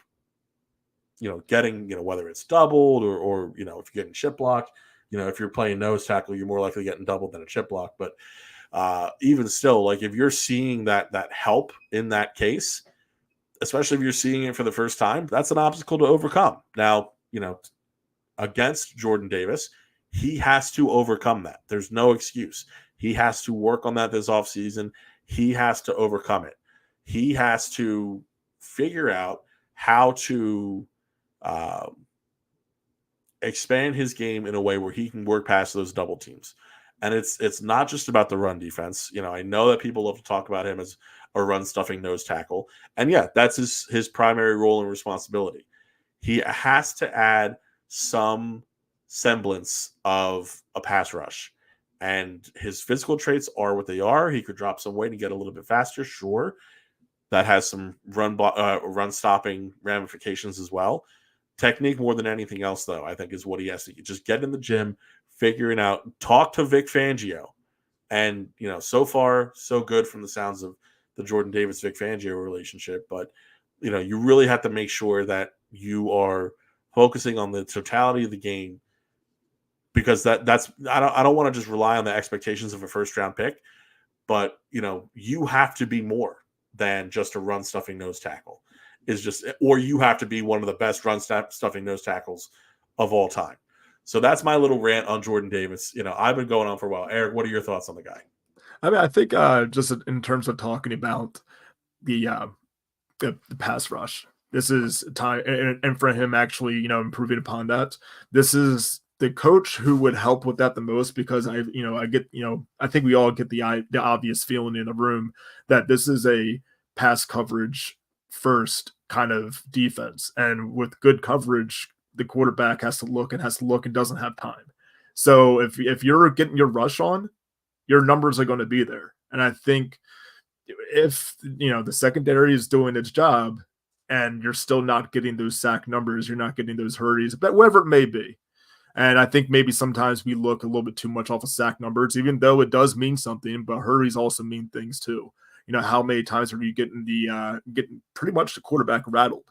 getting, whether it's doubled or if you're getting chip blocked, if you're playing nose tackle, you're more likely getting doubled than a chip block. But even still, like if you're seeing that help in that case, especially if you're seeing it for the first time, that's an obstacle to overcome. Now, against Jordan Davis, he has to overcome that. There's no excuse. He has to work on that this offseason. He has to overcome it. He has to figure out how to expand his game in a way where he can work past those double teams. And it's not just about the run defense. I know that people love to talk about him as a run stuffing nose tackle. And yeah, that's his primary role and responsibility. He has to add some semblance of a pass rush. And his physical traits are what they are. He could drop some weight and get a little bit faster, sure. That has some run stopping ramifications as well. Technique more than anything else, though, I think is what he has to just get in the gym, figuring out, talk to Vic Fangio And, so far, so good from the sounds of the Jordan Davis-Vic Fangio relationship. But, you really have to make sure that you are focusing on the totality of the game, because that's I don't want to just rely on the expectations of a first-round pick, but, you have to be more than just a run-stuffing nose tackle. Or you have to be one of the best run-stuffing nose tackles of all time. So that's my little rant on Jordan Davis. I've been going on for a while. Eric, what are your thoughts on the guy? I mean, I think just in terms of talking about the pass rush, this is time, and for him actually, improving upon that. This is the coach who would help with that the most, because I think we all get the obvious feeling in the room that this is a pass coverage first kind of defense, and with good coverage, the quarterback has to look and doesn't have time. So if you're getting your rush on, your numbers are going to be there. And I think if, the secondary is doing its job and you're still not getting those sack numbers, you're not getting those hurries, but whatever it may be. And I think maybe sometimes we look a little bit too much off of sack numbers, even though it does mean something, but hurries also mean things too. How many times are you getting getting pretty much the quarterback rattled?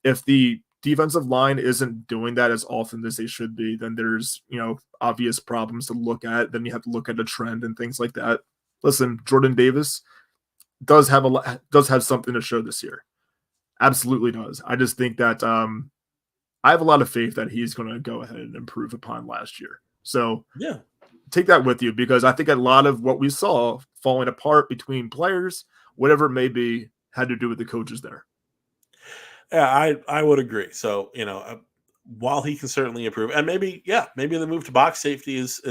If the defensive line isn't doing that as often as they should be, then there's, obvious problems to look at. Then you have to look at a trend and things like that. Listen, Jordan Davis does have something to show this year. Absolutely does. I just think that I have a lot of faith that he's going to go ahead and improve upon last year. So yeah, take that with you, because I think a lot of what we saw falling apart between players, whatever it may be, had to do with the coaches there. Yeah, I would agree. So, while he can certainly improve, and maybe the move to box safety is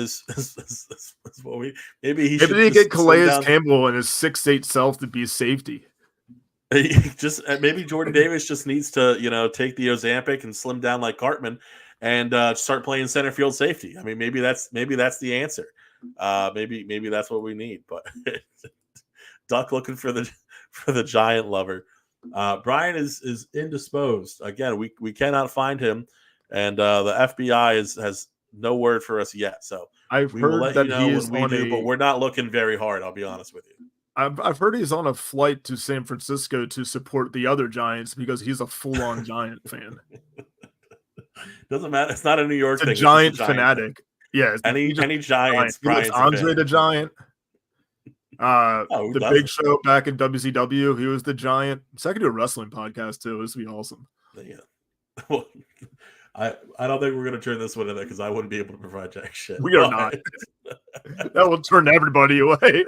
what maybe they get Calais Campbell and his 6'8" self to be safety. Maybe Jordan Davis just needs to, take the Ozempic and slim down like Cartman and start playing center field safety. I mean, maybe that's the answer. Maybe that's what we need. But Duck looking for the giant lover. Brian is indisposed again. We cannot find him, and the FBI has no word for us yet. So I've we heard will let that you know he is when we do, but we're not looking very hard. I'll be honest with you. I've heard he's on a flight to San Francisco to support the other Giants because he's a full-on Giant fan. Doesn't matter. It's not a New York thing. It's a Giant fanatic. Yeah, any Giants. He likes Andre the Giant. The Big Show back in WCW, he was the Giant. So I could do a wrestling podcast too. This would be awesome. Yeah. Well, I don't think we're gonna turn this one in there because I wouldn't be able to provide jack shit. We are not. That will turn everybody away.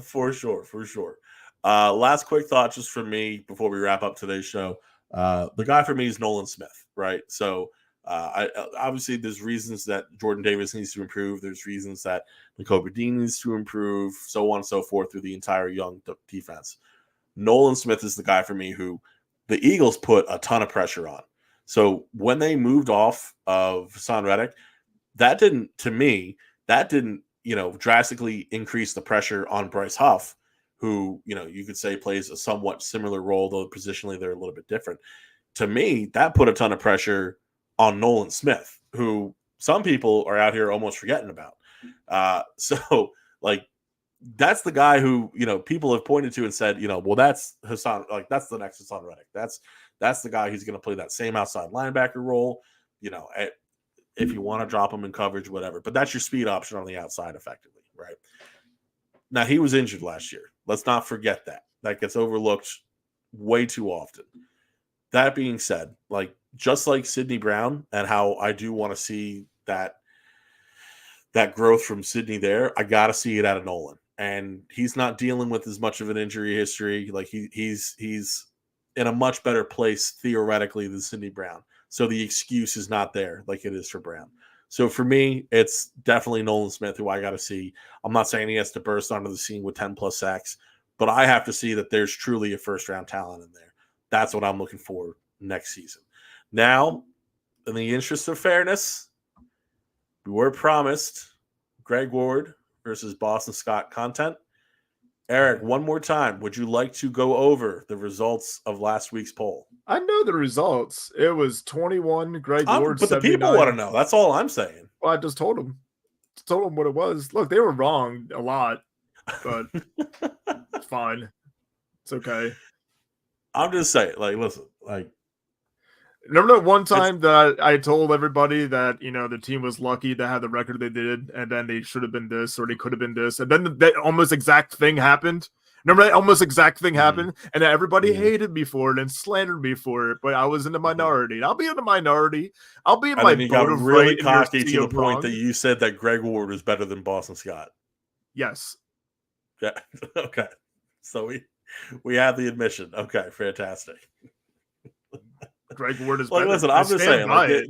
For sure. Last quick thought just from me before we wrap up today's show. The guy for me is Nolan Smith, right? So obviously there's reasons that Jordan Davis needs to improve. There's reasons that Nakobe Dean needs to improve, so on and so forth through the entire young defense. Nolan Smith is the guy for me who the Eagles put a ton of pressure on. So when they moved off of Hassan Reddick, that didn't drastically increase the pressure on Bryce Huff, who, you could say plays a somewhat similar role, though positionally they're a little bit different. To me, that put a ton of pressure on Nolan Smith, who some people are out here almost forgetting about. So that's the guy who, people have pointed to and said, well, that's Hassan, that's the next Hassan Reddick. That's the guy who's going to play that same outside linebacker role, if you want to drop him in coverage, whatever. But that's your speed option on the outside effectively, right? Now, he was injured last year. Let's not forget that. That gets overlooked way too often. That being said, just like Sidney Brown, and how I do want to see that growth from Sidney there, I got to see it out of Nolan. And he's not dealing with as much of an injury history. He's in a much better place theoretically than Sidney Brown. So the excuse is not there like it is for Brown. So for me, it's definitely Nolan Smith who I got to see. I'm not saying he has to burst onto the scene with 10 plus sacks, but I have to see that there's truly a first round talent in there. That's what I'm looking for next season. Now, in the interest of fairness, we were promised Greg Ward versus Boston Scott content. Eric, one more time, would you like to go over the results of last week's poll? I know the results. It was 21 Greg Ward. But 79. The people want to know. That's all I'm saying. Well, I just told them. told them what it was. Look, they were wrong a lot, but it's fine. It's okay. I'm just saying, like, listen, like, remember that one time that I told everybody that, the team was lucky to have the record they did, and then they should have been this, or they could have been this, and then that almost exact thing happened? Remember that almost exact thing happened? And everybody hated me for it and slandered me for it, but I was in the minority. And I'll be in the minority. I'll be in my boat of really right cocky and to the point that you said that Greg Ward was better than Boston Scott. Yes. Yeah. Okay. So we have the admission. Okay, fantastic. Greg Ward is like, better. listen, I'm just saying, like,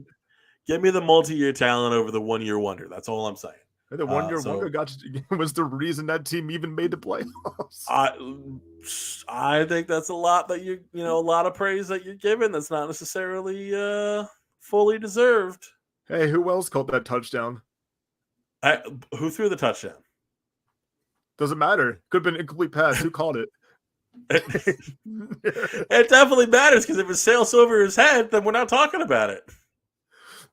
give me the multi-year talent over the 1 year wonder. That's all I'm saying. The 1 year wonder was the reason that team even made the playoffs. I think that's a lot that a lot of praise that you're giving that's not necessarily fully deserved. Hey, who else caught that touchdown? Who threw the touchdown? Doesn't matter. Could have been incomplete pass. Who called it? It definitely matters, because if it sails over his head, then we're not talking about it.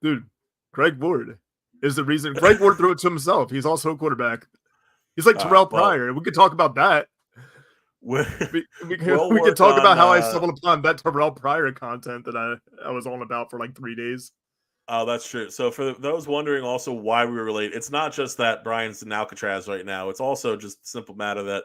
Dude, Greg Ward is the reason. Greg Ward threw it to himself. He's also a quarterback. He's like Terrell Pryor. We could talk about that. We could talk about how I stumbled upon that Terrell Pryor content that I was on about for like 3 days. Oh, that's true. So for those wondering also why we were related, it's not just that Brian's in Alcatraz right now. It's also just a simple matter that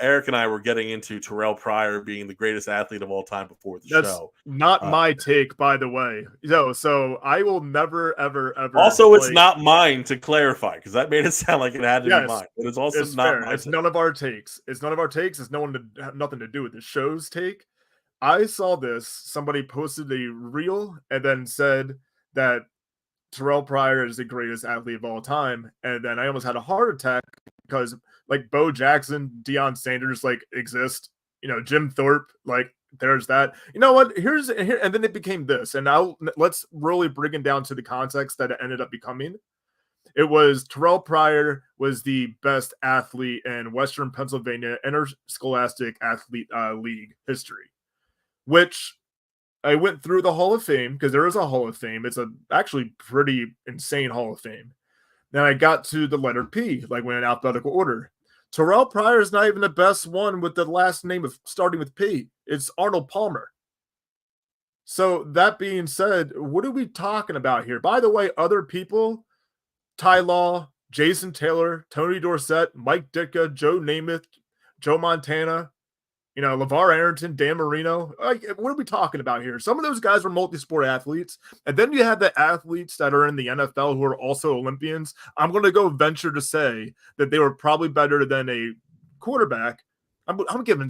Eric and I were getting into Terrell Pryor being the greatest athlete of all time before the show. That's not my take, by the way. So I will never, ever, ever. Also, it's not mine, to clarify, because that made it sound like it had to be mine. But it's also not fair. mine. It's none of our takes. It's none of our takes. It's nothing to do with the show's take. I saw this. Somebody posted a reel and then said that Terrell Pryor is the greatest athlete of all time. And then I almost had a heart attack because like Bo Jackson, Deion Sanders, like exist, Jim Thorpe, like there's that, you know what, here, and then it became this. And now let's really bring it down to the context that it ended up becoming. It was Terrell Pryor was the best athlete in Western Pennsylvania Interscholastic Athlete League history, which I went through the Hall of Fame, because there is a Hall of Fame. It's actually pretty insane Hall of Fame. Then I got to the letter P, like went in alphabetical order. Terrell Pryor is not even the best one with the last name of starting with P. It's Arnold Palmer. So that being said, what are we talking about here? By the way, other people, Ty Law, Jason Taylor, Tony Dorsett, Mike Ditka, Joe Namath, Joe Montana, LeVar Arrington, Dan Marino. Like, what are we talking about here? Some of those guys were multi-sport athletes. And then you have the athletes that are in the NFL who are also Olympians. I'm going to go venture to say that they were probably better than a quarterback. I'm giving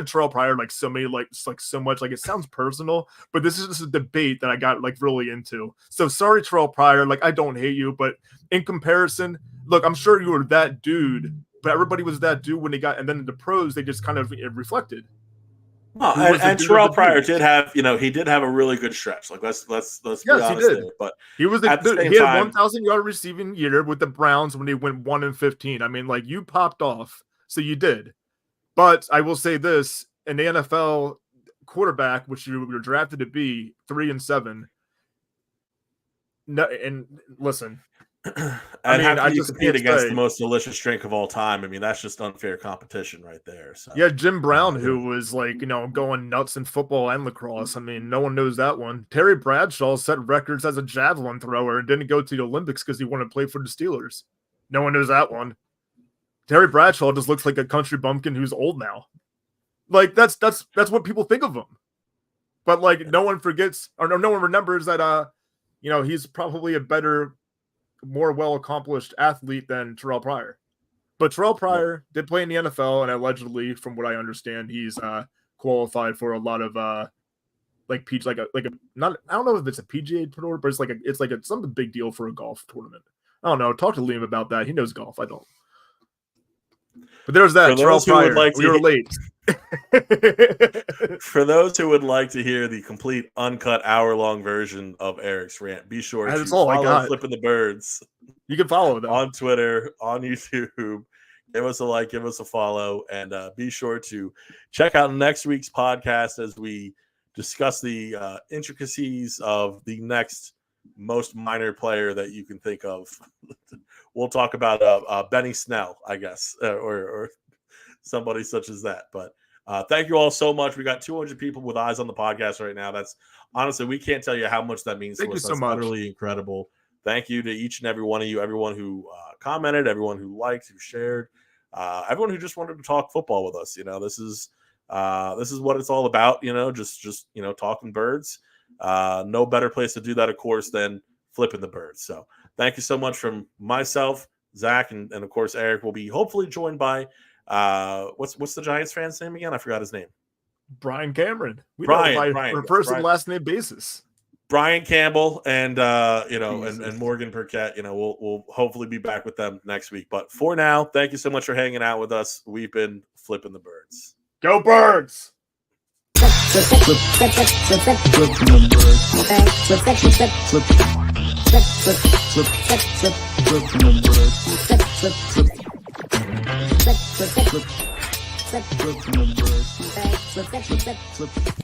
Terrell Pryor like so much, like it sounds personal, but this is just a debate that I got like really into. So sorry, Terrell Pryor. Like, I don't hate you, but in comparison, look, I'm sure you were that dude, but everybody was that dude when they got, and then in the pros, they just kind of reflected. Well, and Terrell Pryor did have, he did have a really good stretch. Like let's be honest there. But he was he had 1,000-yard receiving year with the Browns when he went 1-15. I mean, like, you popped off, so you did. But I will say this: in the NFL, quarterback, which you were drafted to be, 3-7. No, and listen. And how can you compete against the most delicious drink of all time? I mean, that's just unfair competition right there. So yeah, Jim Brown, who was like, going nuts in football and lacrosse. I mean, no one knows that one. Terry Bradshaw set records as a javelin thrower and didn't go to the Olympics because he wanted to play for the Steelers. No one knows that one. Terry Bradshaw just looks like a country bumpkin who's old now. Like, that's what people think of him. But like, no one forgets, or no one remembers that he's probably a better, more well-accomplished athlete than Terrell Pryor. But Terrell Pryor did play in the NFL, and allegedly, from what I understand, he's qualified for a lot of I don't know if it's a PGA tour, but it's something big deal for a golf tournament. I don't know. Talk to Liam about that. He knows golf. I don't. But there's that. Terrell Pryor. We were late. For those who would like to hear the complete uncut hour-long version of Eric's rant, be sure to follow Flippin the Birds. You can follow them on Twitter, on YouTube. Give us a like, give us a follow, and be sure to check out next week's podcast as we discuss the intricacies of the next most minor player that you can think of we'll talk about Benny Snell, I guess, or somebody such as that. But thank you all so much. We got 200 people with eyes on the podcast right now. That's honestly, we can't tell you how much that means to us. That's utterly incredible. Thank you to each and every one of you, everyone who commented, everyone who liked, who shared, everyone who just wanted to talk football with us. This is what it's all about. Just talking birds. No better place to do that, of course, than Flipping the Birds. So thank you so much from myself, Zach, and of course Eric will be hopefully joined by what's the Giants fan's name again? I forgot his name. Brian Cameron. Brian, on a first and last name basis. Brian Campbell and and Morgan Burkett. We'll hopefully be back with them next week. But for now, thank you so much for hanging out with us. We've been Flipping the Birds. Go Birds! Flip.